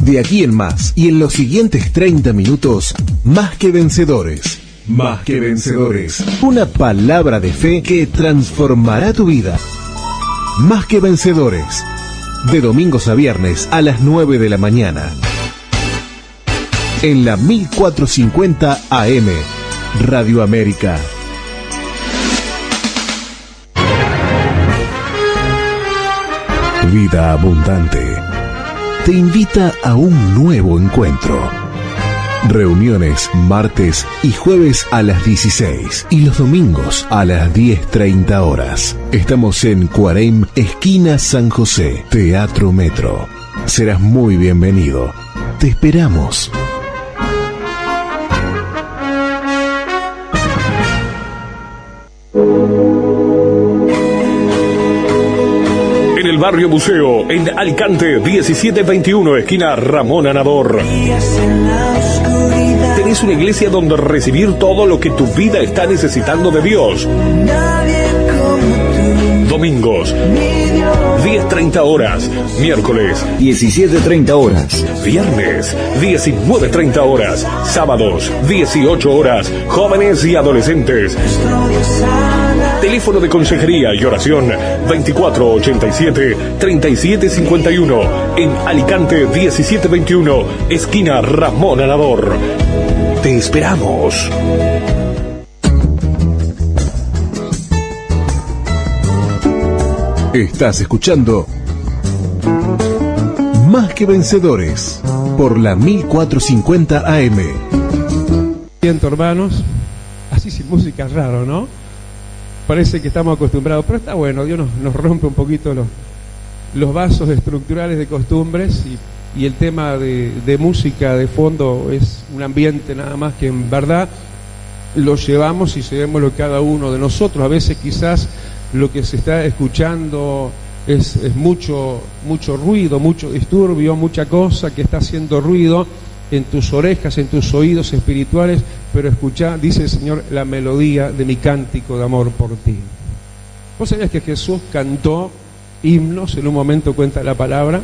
De aquí en más y en los siguientes 30 minutos, Más que Vencedores. Más que Vencedores. Una palabra de fe que transformará tu vida. Más que Vencedores. De domingos a viernes a las 9 de la mañana. En la 1450 AM. Radio América. Vida Abundante te invita a un nuevo encuentro. Reuniones martes y jueves a las 16 y los domingos a las 10:30 horas. Estamos en Cuarem, esquina San José, Teatro Metro. Serás muy bienvenido. Te esperamos. En el barrio Buceo, en Alicante, 1721, esquina Ramón Anador. Tenés una iglesia donde recibir todo lo que tu vida está necesitando de Dios. Domingos, 10:30 horas. Miércoles, 17:30 horas. Viernes, 19:30 horas. Sábados, 18 horas. Jóvenes y adolescentes. Teléfono de consejería y oración 2487-3751. En Alicante 1721, esquina Ramón Anador. Te esperamos. Estás escuchando Más que Vencedores por la 1450 AM. Siento, hermanos, así sin música es raro, ¿no? Parece que estamos acostumbrados, pero está bueno. Dios nos rompe un poquito los vasos estructurales de costumbres y el tema de música de fondo es un ambiente nada más que en verdad lo llevamos y llevémoslo cada uno de nosotros. A veces quizás lo que se está escuchando es mucho ruido, mucho disturbio, mucha cosa que está haciendo ruido en tus orejas, en tus oídos espirituales, pero escuchá, dice el Señor, la melodía de mi cántico de amor por ti. ¿Vos sabías que Jesús cantó himnos? En un momento cuenta la palabra,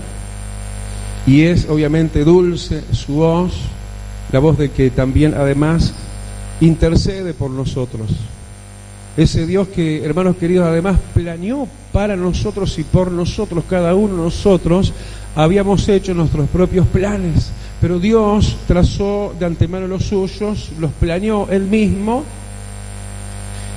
y es obviamente dulce su voz, la voz de que también además intercede por nosotros. Ese Dios que, hermanos queridos, además planeó para nosotros y por nosotros, cada uno de nosotros habíamos hecho nuestros propios planes, pero Dios trazó de antemano los suyos, los planeó Él mismo,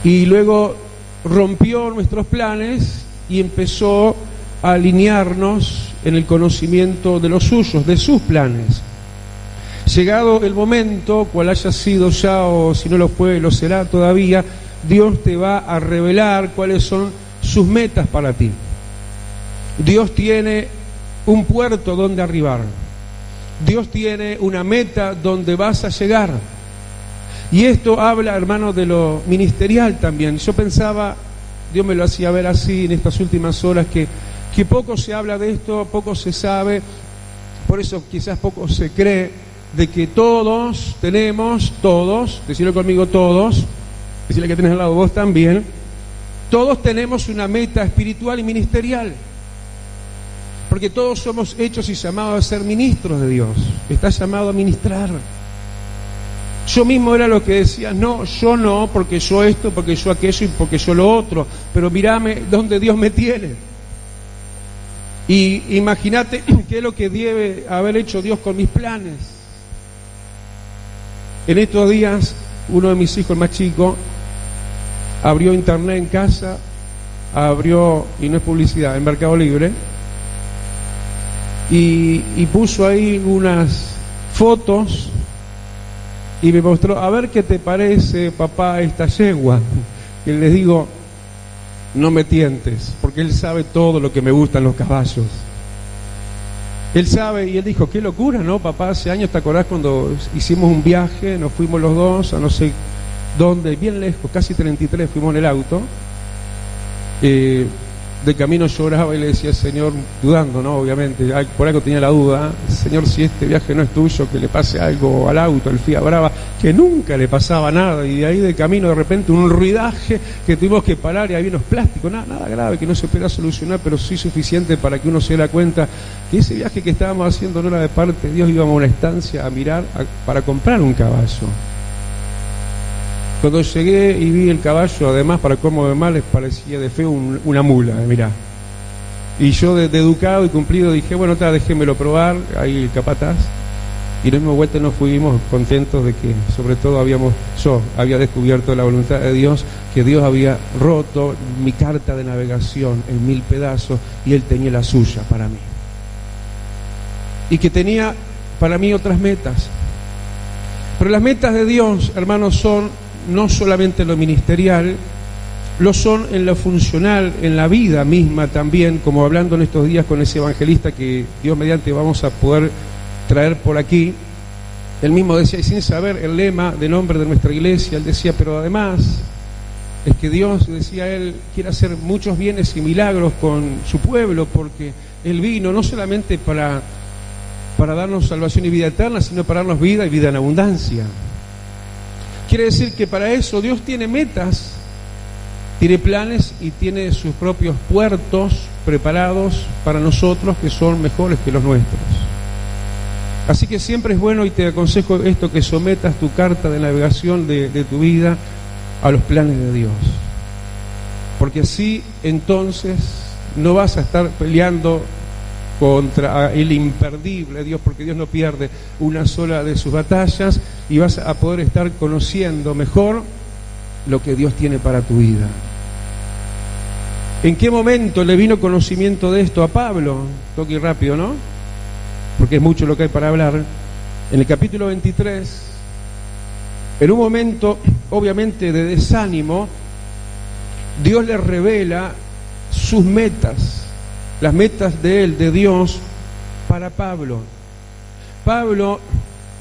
y luego rompió nuestros planes y empezó a alinearnos en el conocimiento de los suyos, de sus planes. Llegado el momento, cual haya sido ya o si no lo fue, lo será todavía, Dios te va a revelar cuáles son sus metas para ti. Dios tiene un puerto donde arribar. Dios tiene una meta donde vas a llegar. Y esto habla, hermano, de lo ministerial también. Yo pensaba, Dios me lo hacía ver así en estas últimas horas, que poco se habla de esto, poco se sabe, por eso quizás poco se cree de que todos tenemos, decirlo conmigo, todos, decirle que tenés al lado vos también, todos tenemos una meta espiritual y ministerial. Porque todos somos hechos y llamados a ser ministros de Dios. Estás llamado a ministrar. Yo mismo era lo que decía, no, yo no, porque yo esto, porque yo aquello y porque yo lo otro. Pero mírame donde Dios me tiene. Y imagínate qué es lo que debe haber hecho Dios con mis planes. En estos días, uno de mis hijos, el más chico, abrió internet en casa, y no es publicidad, en Mercado Libre, y puso ahí unas fotos y me mostró, a ver qué te parece, papá, esta yegua. Y les digo, no me tientes, porque él sabe todo lo que me gustan los caballos. Él sabe, y él dijo, qué locura, ¿no, papá? Hace años, ¿te acordás cuando hicimos un viaje? Nos fuimos los dos a no sé dónde, bien lejos, casi 33, fuimos en el auto. de camino lloraba y le decía, Señor, dudando, ¿no? Obviamente, por algo tenía la duda, Señor, si este viaje no es tuyo, que le pase algo al auto, al Fiat Brava, que nunca le pasaba nada, y de ahí de camino de repente un ruidaje que tuvimos que parar y había unos plásticos, nada grave, que no se pudiera solucionar, pero sí suficiente para que uno se diera cuenta que ese viaje que estábamos haciendo no era de parte de Dios, íbamos a una estancia a mirar para comprar un caballo. Cuando llegué y vi el caballo, además, para colmo de males, parecía de feo una mula, mirá. Y yo, de educado y cumplido, dije, bueno, déjemelo probar, ahí el capataz. Y en la misma vuelta nos fuimos contentos de que, sobre todo, yo había descubierto la voluntad de Dios, que Dios había roto mi carta de navegación en 1000 pedazos y Él tenía la suya para mí. Y que tenía para mí otras metas. Pero las metas de Dios, hermanos, son no solamente lo ministerial, lo son en lo funcional, en la vida misma también, como hablando en estos días con ese evangelista que Dios mediante vamos a poder traer por aquí. Él mismo decía, y sin saber el lema de nombre de nuestra iglesia, él decía, pero además es que Dios, decía él, quiere hacer muchos bienes y milagros con su pueblo, porque Él vino no solamente para darnos salvación y vida eterna, sino para darnos vida y vida en abundancia. Quiere decir que para eso Dios tiene metas, tiene planes y tiene sus propios puertos preparados para nosotros que son mejores que los nuestros. Así que siempre es bueno, y te aconsejo esto, que sometas tu carta de navegación de tu vida a los planes de Dios. Porque así entonces no vas a estar peleando contra el imperdible Dios, porque Dios no pierde una sola de sus batallas, y vas a poder estar conociendo mejor lo que Dios tiene para tu vida. ¿En qué momento le vino conocimiento de esto a Pablo? Toque rápido, ¿no? Porque es mucho lo que hay para hablar. En el capítulo 23, en un momento obviamente de desánimo, Dios le revela sus metas, las metas de él, de Dios, para Pablo. Pablo,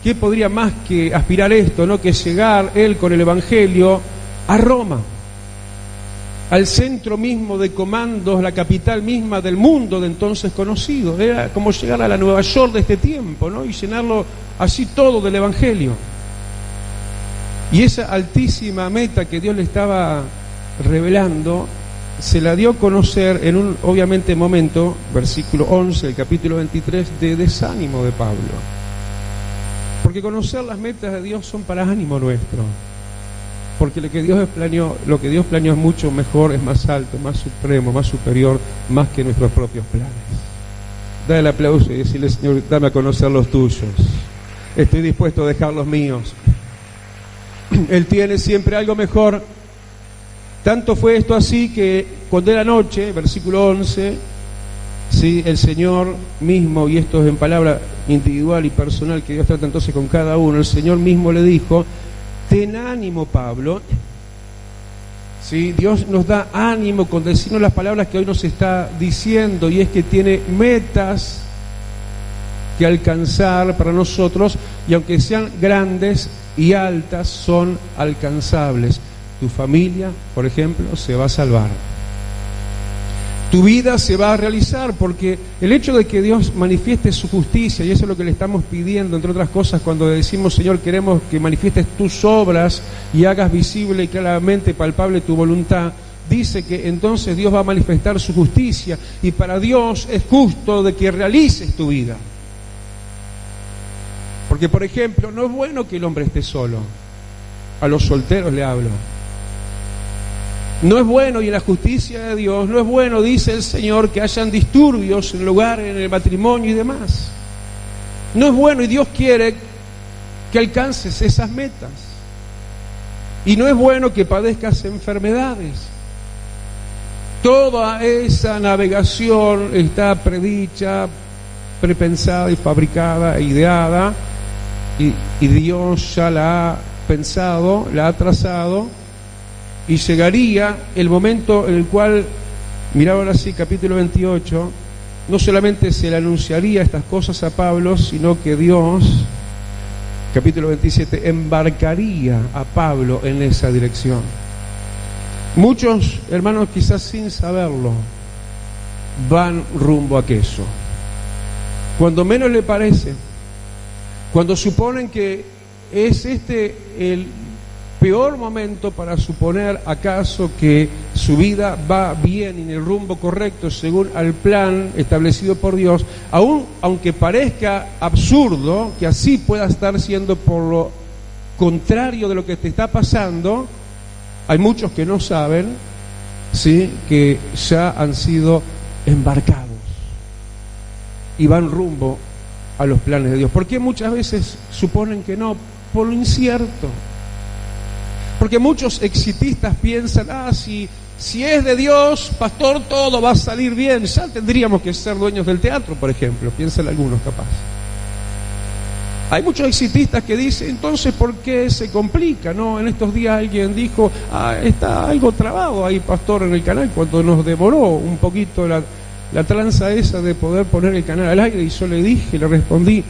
¿qué podría más que aspirar esto, no? Que llegar él con el Evangelio a Roma, al centro mismo de comandos, la capital misma del mundo de entonces conocido. Era como llegar a la Nueva York de este tiempo, ¿no? Y llenarlo así todo del Evangelio. Y esa altísima meta que Dios le estaba revelando, se la dio a conocer en un, obviamente, momento, versículo 11 del capítulo 23, de desánimo de Pablo. Porque conocer las metas de Dios son para ánimo nuestro. Porque lo que Dios planeó es mucho mejor, es más alto, más supremo, más superior, más que nuestros propios planes. Da el aplauso y decirle, Señor, dame a conocer los tuyos. Estoy dispuesto a dejar los míos. Él tiene siempre algo mejor. Tanto fue esto así que cuando era noche, versículo 11, ¿sí? El Señor mismo, y esto es en palabra individual y personal que Dios trata entonces con cada uno, el Señor mismo le dijo, ten ánimo, Pablo. ¿Sí? Dios nos da ánimo con decirnos las palabras que hoy nos está diciendo, y es que tiene metas que alcanzar para nosotros, y aunque sean grandes y altas, son alcanzables. Tu familia, por ejemplo, se va a salvar. Tu vida se va a realizar, porque el hecho de que Dios manifieste su justicia, y eso es lo que le estamos pidiendo, entre otras cosas, cuando decimos, Señor, queremos que manifiestes tus obras y hagas visible y claramente palpable tu voluntad, dice que entonces Dios va a manifestar su justicia, y para Dios es justo de que realices tu vida. Porque, por ejemplo, no es bueno que el hombre esté solo. A los solteros le hablo. No es bueno, y en la justicia de Dios, no es bueno, dice el Señor, que hayan disturbios en lugar, en el matrimonio y demás. No es bueno, y Dios quiere que alcances esas metas. Y no es bueno que padezcas enfermedades. Toda esa navegación está predicha, prepensada y fabricada e ideada, y Dios ya la ha pensado, la ha trazado, y llegaría el momento en el cual, mirá ahora sí, capítulo 28, no solamente se le anunciaría estas cosas a Pablo, sino que Dios, capítulo 27, embarcaría a Pablo en esa dirección. Muchos hermanos, quizás sin saberlo, van rumbo a aquello. Cuando menos le parece, cuando suponen que es este el peor momento para suponer acaso que su vida va bien y en el rumbo correcto según al plan establecido por Dios, aunque parezca absurdo que así pueda estar siendo por lo contrario de lo que te está pasando, hay muchos que no saben, ¿sí?, que ya han sido embarcados y van rumbo a los planes de Dios. ¿Por qué muchas veces suponen que no? Por lo incierto. Porque muchos exitistas piensan, si es de Dios, pastor, todo va a salir bien. Ya tendríamos que ser dueños del teatro, por ejemplo. Piensan algunos, capaz. Hay muchos exitistas que dicen, entonces, ¿por qué se complica? ¿No? En estos días alguien dijo, está algo trabado ahí, pastor, en el canal, cuando nos demoró un poquito la tranza esa de poder poner el canal al aire, y yo le respondí,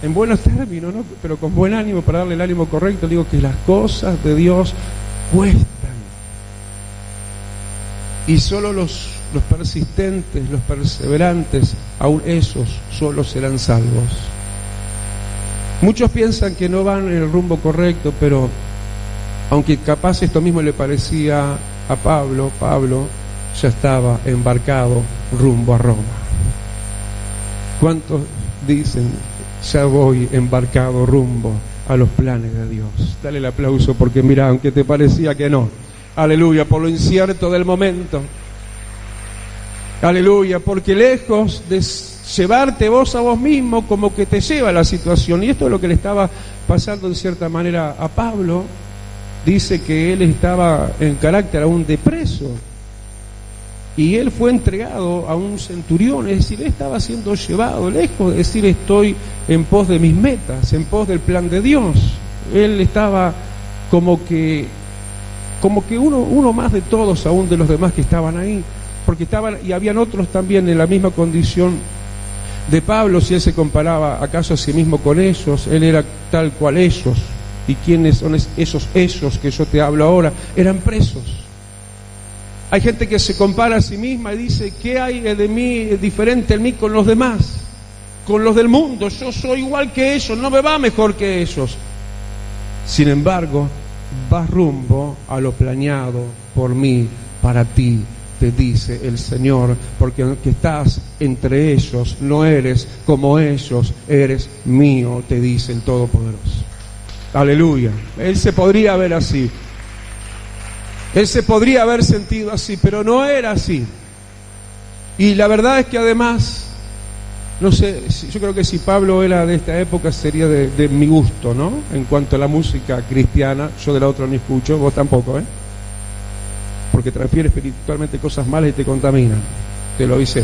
en buenos términos, ¿no?, pero con buen ánimo, para darle el ánimo correcto, le digo que las cosas de Dios cuestan. Y solo los persistentes, los perseverantes, aún esos solo serán salvos. Muchos piensan que no van en el rumbo correcto, pero aunque capaz esto mismo le parecía a Pablo ya estaba embarcado rumbo a Roma. ¿Cuántos dicen, ya voy embarcado rumbo a los planes de Dios? Dale el aplauso, porque mira, aunque te parecía que no, aleluya, por lo incierto del momento, aleluya, porque lejos de llevarte vos a vos mismo, como que te lleva la situación. Y esto es lo que le estaba pasando en cierta manera a Pablo. Dice que él estaba en carácter aún de preso, y él fue entregado a un centurión, es decir, él estaba siendo llevado, lejos de decir estoy en pos de mis metas, en pos del plan de Dios. Él estaba como que uno más de todos, aún de los demás que estaban ahí, porque estaban, y habían otros también en la misma condición de Pablo. Si él se comparaba acaso a sí mismo con ellos, él era tal cual ellos. ¿Y quiénes son esos que yo te hablo ahora? Eran presos. Hay gente que se compara a sí misma y dice, ¿qué hay de mí diferente en mí con los demás? Con los del mundo, yo soy igual que ellos, no me va mejor que ellos. Sin embargo, vas rumbo a lo planeado por mí, para ti, te dice el Señor, porque aunque estás entre ellos, no eres como ellos, eres mío, te dice el Todopoderoso. Aleluya. Él se podría ver así. Él se podría haber sentido así, pero no era así. Y la verdad es que además, no sé, yo creo que si Pablo era de esta época sería de mi gusto, ¿no? En cuanto a la música cristiana, yo de la otra no escucho, vos tampoco, ¿eh? Porque te refiere espiritualmente cosas malas y te contaminan, te lo avisé.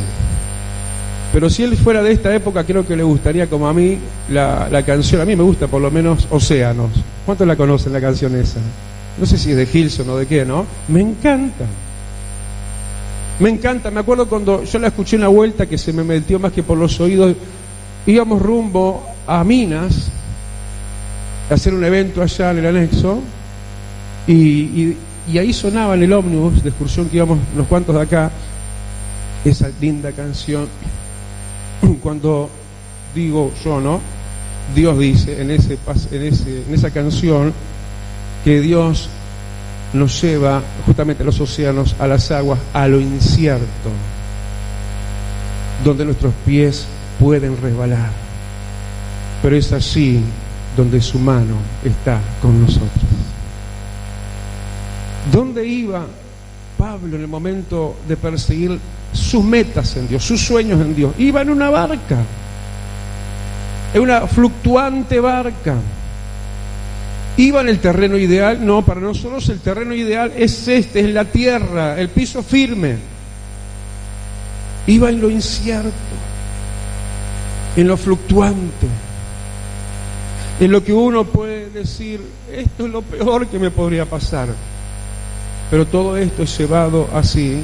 Pero si él fuera de esta época, creo que le gustaría, como a mí, la canción, a mí me gusta por lo menos Océanos. ¿Cuántos la conocen la canción esa? No sé si es de Gilson o de qué, ¿no? Me encanta. Me encanta. Me acuerdo cuando yo la escuché en la vuelta, que se me metió más que por los oídos. Íbamos rumbo a Minas a hacer un evento allá en el anexo, y ahí sonaba en el ómnibus de excursión que íbamos unos cuantos de acá esa linda canción. Cuando digo yo, ¿no? Dios dice en esa canción que Dios nos lleva justamente a los océanos, a las aguas, a lo incierto, donde nuestros pies pueden resbalar, pero es allí donde su mano está con nosotros. ¿Dónde iba Pablo en el momento de perseguir sus metas en Dios, sus sueños en Dios? Iba en una barca, en una fluctuante barca. ¿Iba en el terreno ideal? No, para nosotros el terreno ideal es es la tierra, el piso firme. Iba en lo incierto, en lo fluctuante, en lo que uno puede decir, esto es lo peor que me podría pasar. Pero todo esto es llevado así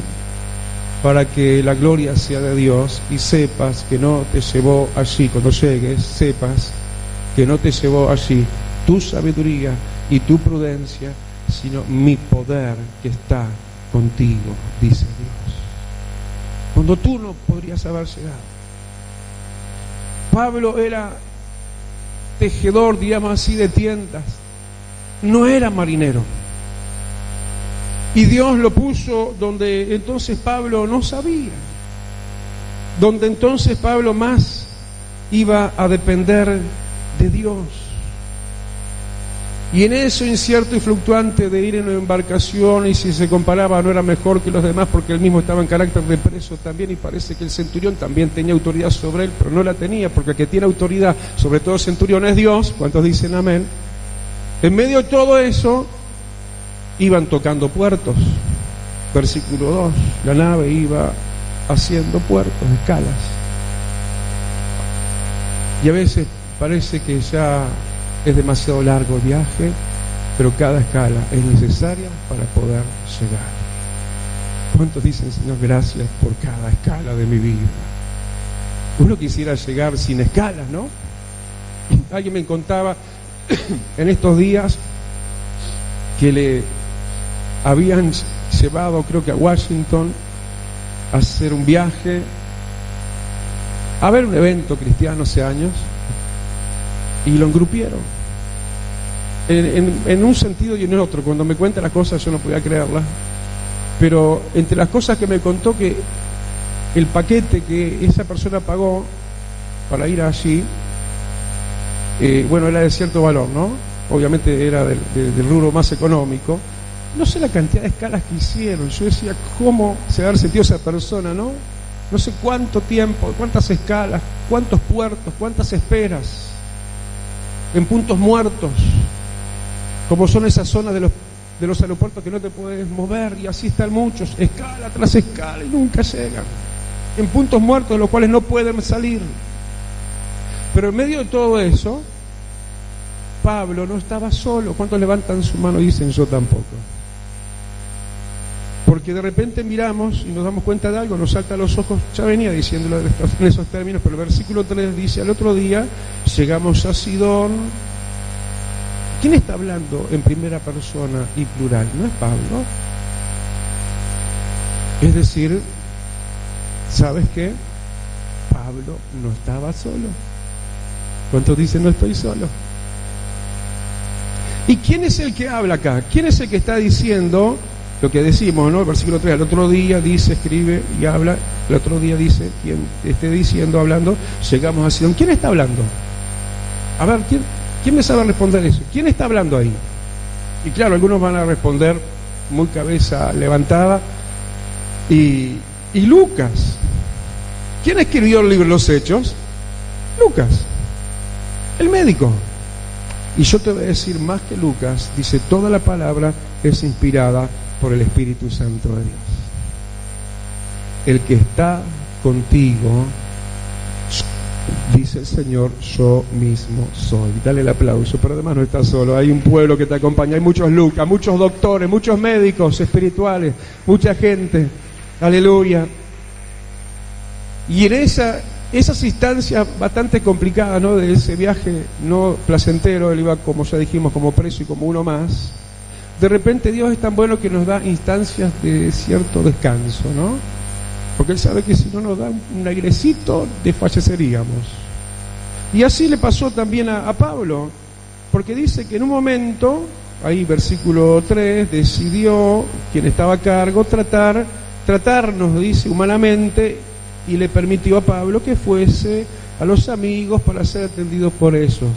para que la gloria sea de Dios, y sepas que no te llevó allí. Cuando llegues, sepas que no te llevó allí tu sabiduría y tu prudencia, sino mi poder que está contigo, dice Dios. cuando tú no podrías haber llegado. Pablo era tejedor, digamos así, de tiendas, no era marinero. Y Dios lo puso donde entonces Pablo no sabía, donde entonces Pablo más iba a depender de Dios. Y en eso incierto y fluctuante de ir en una embarcación, y si se comparaba no era mejor que los demás porque él mismo estaba en carácter de preso también, y parece que el centurión también tenía autoridad sobre él, pero no la tenía, porque el que tiene autoridad sobre todo el centurión es Dios. ¿Cuántos dicen amén? En medio de todo eso iban tocando puertos. Versículo 2, la nave iba haciendo puertos, escalas, y a veces parece que ya es demasiado largo el viaje, pero cada escala es necesaria para poder llegar. ¿Cuántos dicen, Señor, gracias por cada escala de mi vida? Uno quisiera llegar sin escalas, ¿no? Alguien me contaba en estos días que le habían llevado, creo que a Washington, a hacer un viaje, a ver un evento cristiano hace años, y lo engrupieron. En un sentido y en otro. Cuando me cuenta las cosas yo no podía creerlas, pero entre las cosas que me contó, que el paquete que esa persona pagó para ir allí, bueno, era de cierto valor, ¿no? Obviamente era del rubro más económico. No sé la cantidad de escalas que hicieron. Yo decía, ¿cómo se va a haber sentido esa persona, no? No sé cuánto tiempo, cuántas escalas, cuántos puertos, cuántas esperas, en puntos muertos, como son esas zonas de los aeropuertos que no te puedes mover, y así están muchos, escala tras escala, y nunca llegan, en puntos muertos de los cuales no pueden salir. Pero en medio de todo eso, Pablo no estaba solo. ¿Cuántos levantan su mano y dicen yo tampoco? Porque de repente miramos y nos damos cuenta de algo, nos salta a los ojos. Ya venía diciéndolo en esos términos, pero el versículo 3 dice: al otro día llegamos a Sidón. ¿Quién está hablando en primera persona y plural? ¿No es Pablo? Es decir, ¿sabes qué? Pablo no estaba solo. ¿Cuántos dicen no estoy solo? ¿Y quién es el que habla acá? ¿Quién es el que está diciendo lo que decimos, ¿no? El versículo 3, al otro día dice, escribe y habla. El otro día dice, quien esté diciendo, hablando, llegamos a Sidón. ¿Quién está hablando? A ver, ¿quién me sabe responder eso? ¿Quién está hablando ahí? Y claro, algunos van a responder muy cabeza levantada. Y Lucas. ¿Quién escribió el libro de los Hechos? Lucas, el médico. Y yo te voy a decir más que Lucas, dice, toda la palabra es inspirada por el Espíritu Santo de Dios. El que está contigo, dice el Señor, yo mismo soy. Dale el aplauso, pero además no estás solo, hay un pueblo que te acompaña, hay muchos Lucas, muchos doctores, muchos médicos espirituales, mucha gente, aleluya. Y en esas instancias bastante complicadas, ¿no?, de ese viaje no placentero, él iba, como ya dijimos, como preso y como uno más. De repente Dios es tan bueno que nos da instancias de cierto descanso, ¿no? Porque Él sabe que si no nos da un airecito, desfalleceríamos. Y así le pasó también a Pablo, porque dice que en un momento, ahí versículo 3, decidió, quien estaba a cargo, tratarnos, dice, humanamente, y le permitió a Pablo que fuese a los amigos para ser atendido por ellos.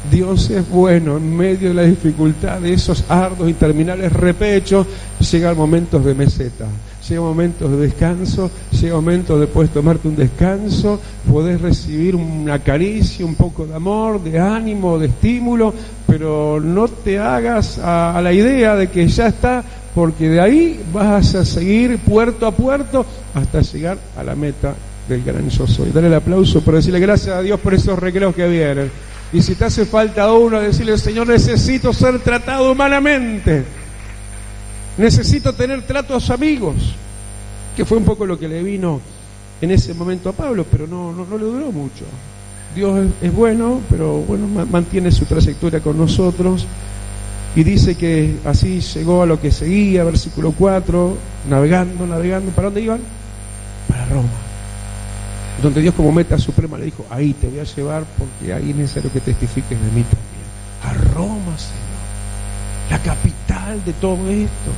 Dios es bueno. En medio de la dificultad, de esos ardos interminables repechos, llegan momentos de meseta, llegan momentos de descanso, llega momentos de poder tomarte un descanso, podés recibir una caricia, un poco de amor, de ánimo, de estímulo, pero no te hagas a la idea de que ya está, porque de ahí vas a seguir puerto a puerto hasta llegar a la meta del gran yo soy. Dale el aplauso por decirle gracias a Dios por esos recreos que vienen. Y si te hace falta uno, decirle, Señor, necesito ser tratado humanamente, necesito tener tratos amigos, que fue un poco lo que le vino en ese momento a Pablo, pero no le duró mucho. Dios es bueno, pero bueno, mantiene su trayectoria con nosotros. Y dice que así llegó a lo que seguía, versículo 4, navegando. ¿Para dónde iban? Para Roma. Donde Dios como meta suprema le dijo, ahí te voy a llevar porque ahí es necesario que testifiques de mí también. A Roma, Señor, la capital de todo esto,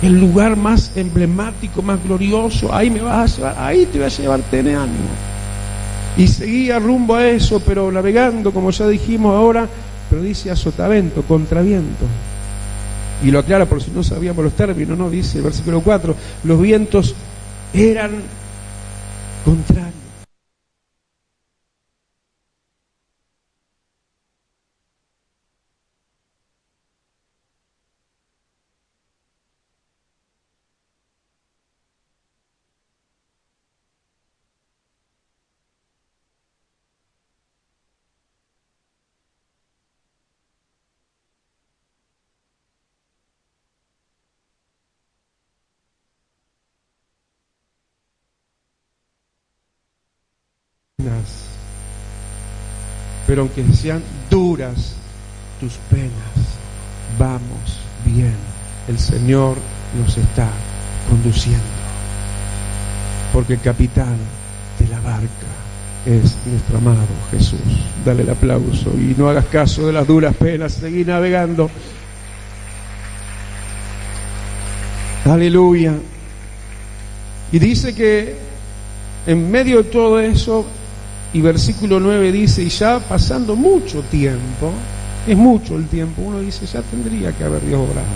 el lugar más emblemático, más glorioso, ahí me vas a llevar, ahí te voy a llevar, ten ánimo. Y seguía rumbo a eso, pero navegando, como ya dijimos ahora, pero dice a sotavento, contraviento. Y lo aclara por si no sabíamos los términos, ¿no? Dice el versículo 4, los vientos eran contrarios. Pero aunque sean duras tus penas, vamos bien. El Señor nos está conduciendo, porque el capitán de la barca es nuestro amado Jesús. Dale el aplauso y no hagas caso de las duras penas, seguí navegando. Aleluya. Y dice que en medio de todo eso, y versículo 9 dice, y ya pasando mucho tiempo, es mucho el tiempo, uno dice, ya tendría que haber Dios obrado,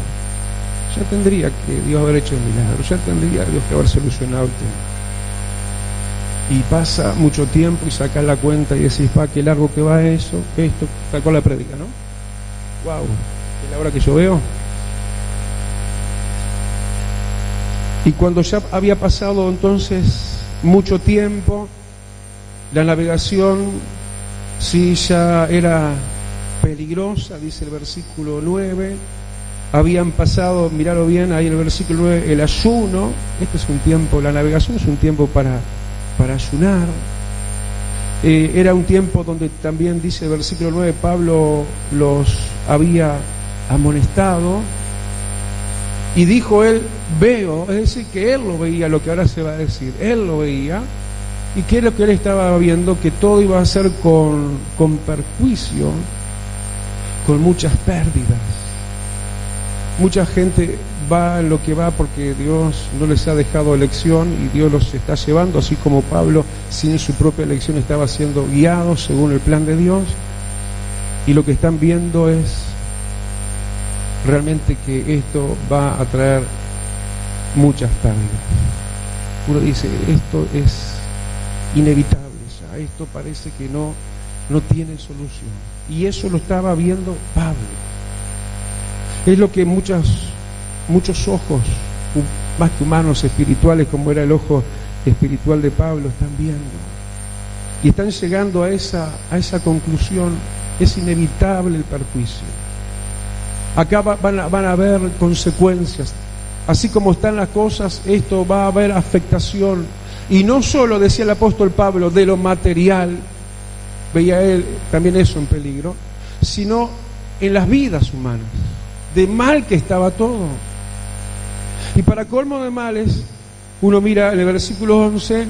ya tendría que Dios haber hecho el milagro, ya tendría Dios que haber solucionado el tema. Y pasa mucho tiempo y sacas la cuenta y decís, qué largo que va eso, esto, tal cual la prédica, ¿no? Wow, es la hora que yo veo. Y cuando ya había pasado entonces mucho tiempo, la navegación sí ya era peligrosa, dice el versículo 9. Habían pasado, miralo bien, ahí en el versículo 9, el ayuno. Este es un tiempo, la navegación es un tiempo para ayunar. Era un tiempo donde también, dice el versículo 9, Pablo los había amonestado. Y dijo él, veo, es decir, que él lo veía, lo que ahora se va a decir, él lo veía. ¿Y qué es lo que él estaba viendo? Que todo iba a ser con perjuicio, con muchas pérdidas. Mucha gente va en lo que va porque Dios no les ha dejado elección y Dios los está llevando, así como Pablo, sin su propia elección, estaba siendo guiado según el plan de Dios. Y lo que están viendo es realmente que esto va a traer muchas pérdidas. Uno dice, esto es inevitable ya, esto parece que no tiene solución. Y eso lo estaba viendo Pablo. Es lo que muchos ojos, más que humanos, espirituales, como era el ojo espiritual de Pablo, están viendo. Y están llegando a esa conclusión. Es inevitable el perjuicio. Acá van a haber consecuencias. Así como están las cosas, esto va a haber afectación. Y no solo, decía el apóstol Pablo, de lo material, veía él también eso en peligro, sino en las vidas humanas, de mal que estaba todo. Y para colmo de males, uno mira en el versículo 11,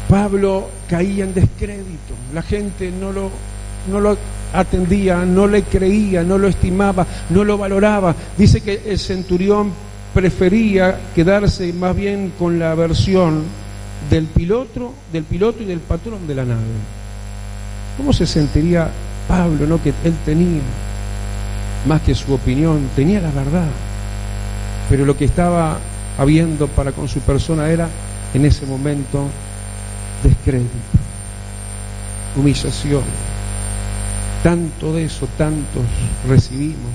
Pablo caía en descrédito, la gente no lo atendía, no le creía, no lo estimaba, no lo valoraba. Dice que el centurión prefería quedarse más bien con la versión del piloto y del patrón de la nave. ¿Cómo se sentiría Pablo, no? Que él tenía más que su opinión, tenía la verdad, pero lo que estaba habiendo para con su persona era en ese momento descrédito, humillación. Tanto de eso, tantos recibimos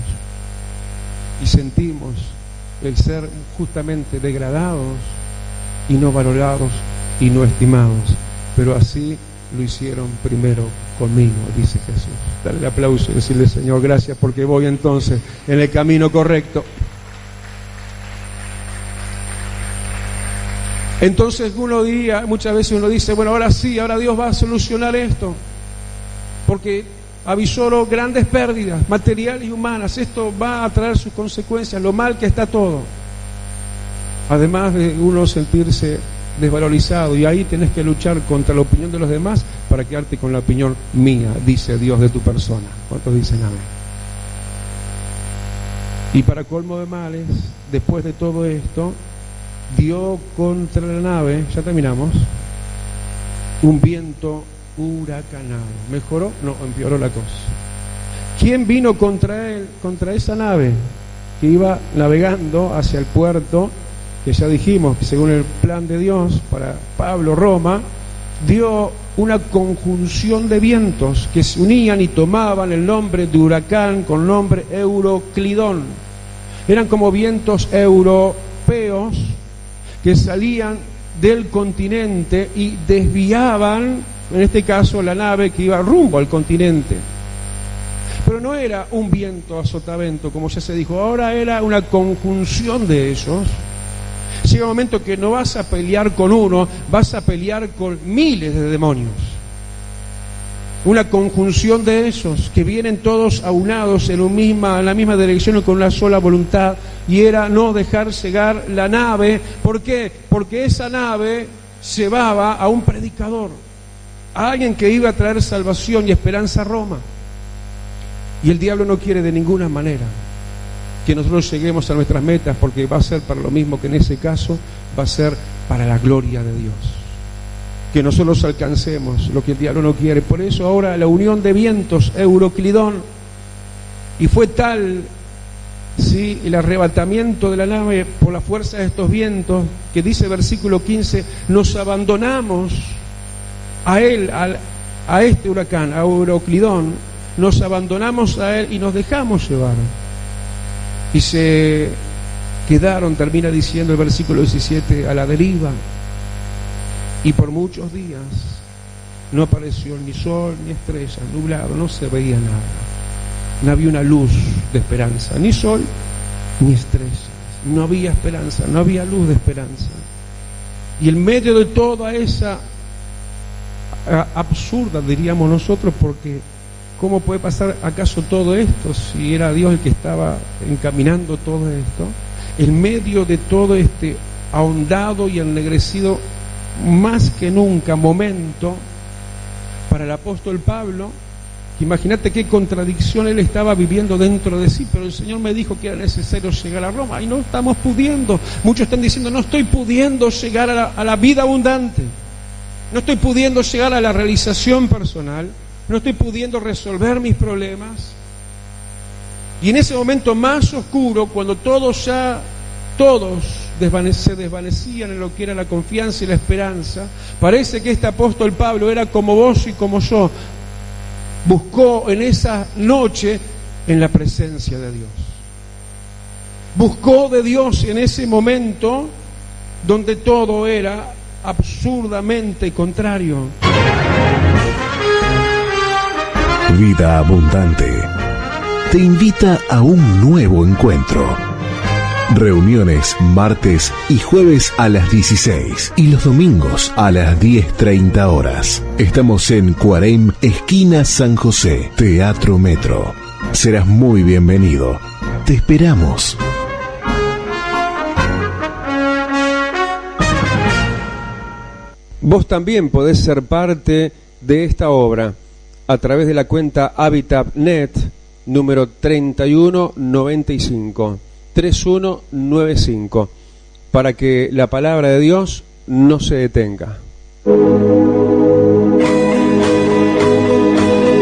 y sentimos el ser justamente degradados y no valorados y no estimados, pero así lo hicieron primero conmigo, dice Jesús. Dale el aplauso y decirle, Señor, gracias porque voy entonces en el camino correcto. Entonces muchas veces uno dice, bueno, ahora sí, ahora Dios va a solucionar esto, porque avisó grandes pérdidas materiales y humanas, esto va a traer sus consecuencias, lo mal que está todo. Además de uno sentirse desvalorizado, y ahí tenés que luchar contra la opinión de los demás para quedarte con la opinión mía, dice Dios de tu persona. ¿Cuántos dicen amén? Y para colmo de males, después de todo esto, dio contra la nave, ya terminamos, un viento huracanado. ¿Mejoró? No, empeoró la cosa. ¿Quién vino contra él, contra esa nave que iba navegando hacia el puerto, que ya dijimos que según el plan de Dios para Pablo, Roma, dio una conjunción de vientos que se unían y tomaban el nombre de huracán con nombre Euroclidón? Eran como vientos europeos que salían del continente y desviaban, en este caso, la nave que iba rumbo al continente. Pero no era un viento a sotavento, como ya se dijo, ahora era una conjunción de ellos. Llega un momento que no vas a pelear con uno, vas a pelear con miles de demonios. Una conjunción de esos que vienen todos aunados en la misma dirección y con una sola voluntad, y era no dejar cegar la nave. ¿Por qué? Porque esa nave llevaba a un predicador, a alguien que iba a traer salvación y esperanza a Roma. Y el diablo no quiere de ninguna manera que nosotros lleguemos a nuestras metas, porque va a ser para lo mismo que en ese caso, va a ser para la gloria de Dios. Que nosotros alcancemos lo que el diablo no quiere. Por eso ahora la unión de vientos, Euroclidón, y fue tal, ¿sí?, el arrebatamiento de la nave por la fuerza de estos vientos, que dice versículo 15, nos abandonamos a él, a este huracán, a Euroclidón, nos abandonamos a él y nos dejamos llevar. Y se quedaron, termina diciendo el versículo 17, a la deriva. Y por muchos días no apareció ni sol ni estrella, nublado, no se veía nada. No había una luz de esperanza, ni sol ni estrellas. No había esperanza, no había luz de esperanza. Y en medio de toda esa absurda, diríamos nosotros, porque ¿cómo puede pasar acaso todo esto si era Dios el que estaba encaminando todo esto? En medio de todo este ahondado y ennegrecido más que nunca momento para el apóstol Pablo, que imagínate qué contradicción él estaba viviendo dentro de sí. Pero el Señor me dijo que era necesario llegar a Roma y no estamos pudiendo. Muchos están diciendo, no estoy pudiendo llegar a la vida abundante, no estoy pudiendo llegar a la realización personal, no estoy pudiendo resolver mis problemas. Y en ese momento más oscuro, cuando todos se desvanecían en lo que era la confianza y la esperanza, parece que este apóstol Pablo era como vos y como yo. Buscó en esa noche en la presencia de Dios. Buscó de Dios en ese momento donde todo era absurdamente contrario. Vida Abundante te invita a un nuevo encuentro. Reuniones martes y jueves a las 16 y los domingos a las 10:30 horas. Estamos en Cuarem, esquina San José, Teatro Metro. Serás muy bienvenido. Te esperamos. Vos también podés ser parte de esta obra a través de la cuenta HabitatNet número 3195 para que la palabra de Dios no se detenga.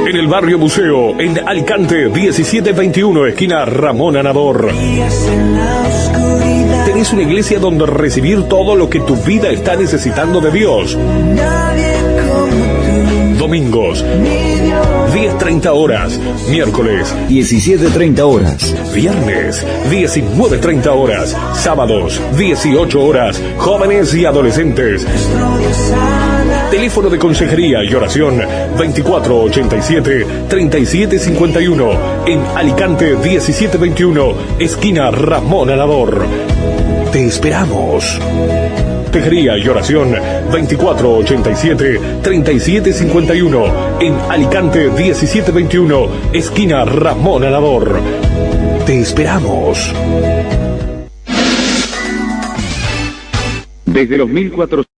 En el barrio Buceo, en Alicante, 1721, esquina Ramón Anador. Tenés una iglesia donde recibir todo lo que tu vida está necesitando de Dios. Domingos, 10:30 horas. Miércoles, 17:30 horas. viernes, 19:30 horas. Sábados, 18 horas. Jóvenes y adolescentes. Teléfono de consejería y oración 2487-3751. En Alicante 1721, esquina Ramón Anador. Te esperamos. Tejería y oración 2487-3751. En Alicante 1721, esquina Ramón Anador. Te esperamos. Desde los 1400